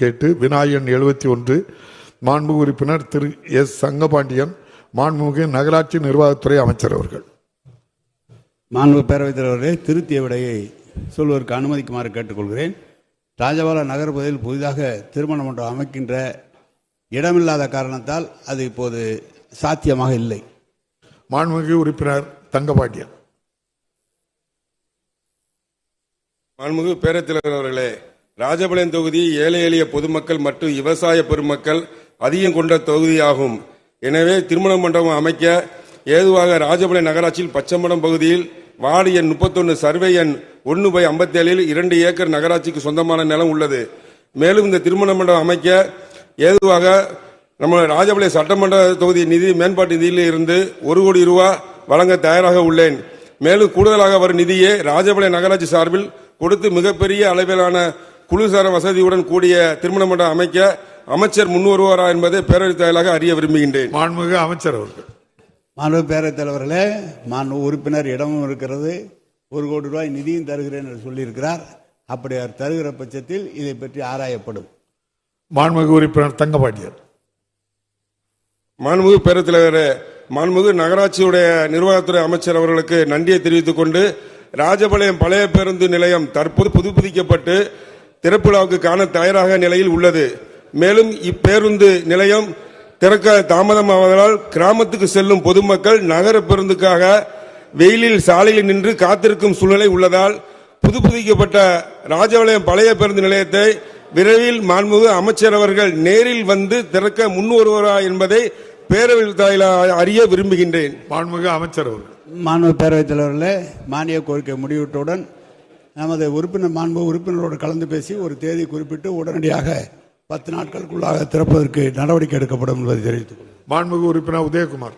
கேட்டு வினா எண் 71 மாண்புமிகு உறுப்பினர் திரு எஸ் சங்கபாண்டியன் மாண்புமிகு நகராட்சி நிர்வாகத்துறை அமைச்சர் அவர்கள். மாண்பு பேரவைத் தலைவர்களே, திருத்திய விடையை சொல்வதற்கு அனுமதிக்குமாறு கேட்டுக்கொள்கிறேன். ராஜபாளையம் நகர பகுதியில் புதிதாக திருமண மண்டபம் அமைக்கின்ற இடமில்லாத காரணத்தால் அது இப்போது சாத்தியமாக இல்லை. மாண்புமிகு உறுப்பினர் தங்கபாண்டியன். மாண்புமிகு பேரவைத் தலைவர் அவர்களே, ராஜபாளையம் தொகுதி ஏழை எளிய பொதுமக்கள் மற்றும் விவசாய பெருமக்கள் அதிகம் கொண்ட தொகுதியாகும். எனவே திருமண மண்டபம் அமைக்க ஏதுவாக ராஜபாளையம் நகராட்சியில் பச்சம்படம் பகுதியில் வார்டு எண் 31 சர்வே எண் 1/57 2 ஏக்கர் நகராட்சிக்கு சொந்தமான நிலம் உள்ளது. மேலும் இந்த திருமண மண்டபம் அமைக்க ஏதுவாக நம்ம ராஜபாளையம் சட்டமன்ற தொகுதி நிதி மேம்பாட்டு நிதியில் இருந்து 1 கோடி ரூபாய் வழங்க தயாராக உள்ளேன். மேலும் கூடுதலாக வரும் நிதியை ராஜபாளையம் நகராட்சி சார்பில் கொடுத்து மிகப்பெரிய அளவிலான குளிர்சார வசதியுடன் கூடிய திருமண மண்டபம் அமைக்க அமைச்சர் முன் வருவாரா என்பதை பேரவைத் தலைவராக அறிய விரும்புகின்றேன். மாண்புமிகு அமைச்சர் அவர்கள். மாண்பு பேரவைத் தலைவர்களே, மாண்பு உறுப்பினர் இடமும் இருக்கிறது, 1 கோடி ரூபாய் நிதியும் தருகிறேன் என்று சொல்லியிருக்கிறார். அப்படி அவர் தருகிற பட்சத்தில் இதை பற்றி ஆராயப்படும். மாண்புமிகு உறுப்பினர் தங்கபாண்டியன். மாண்புமிகு பேரவைத் தலைவரே, மாண்புமிகு நகராட்சியுடைய நிர்வாகத்துறை அமைச்சர் அவர்களுக்கு நன்றியை தெரிவித்துக் கொண்டு, ராஜபாளையம் பழைய பேருந்து நிலையம் தற்போது புதுப்பிக்கப்பட்டு திறப்புலாவுக்கு காண தயாராக நிலையில் உள்ளது. மேலும் இப்பேருந்து நிலையம் திறக்க தாமதமாவதால் கிராமத்துக்கு செல்லும் பொதுமக்கள் நகர பேருந்துக்காக வெயிலில் சாலையில் நின்று காத்திருக்கும் சூழ்நிலை உள்ளதால் புதுப்பிக்கப்பட்ட ராஜபாளையம் பழைய பேருந்து நிலையத்தை விரைவில் மாண்புமிகு அமைச்சர் அவர்கள் நேரில் வந்து திறக்க முன் வருவாரா என்பதை பேரவைத் தலைவர் அறிய விரும்புகின்றேன். மாண்புமிகு அமைச்சர் அவர்கள். மாண்பு பேரவைத் தலைவர்களே, மானிய கோரிக்கை முடிவிட்டவுடன் நமது மாண்பு உறுப்பினரோடு கலந்து பேசி ஒரு தேதி குறிப்பிட்டு உடனடியாக 10 நாட்களுக்குள்ளாக திறப்பதற்கு நடவடிக்கை எடுக்கப்படும் என்பதை தெரிவித்துக் கொள்கிறேன். மாண்புமிகு உறுப்பினர் உதயகுமார்.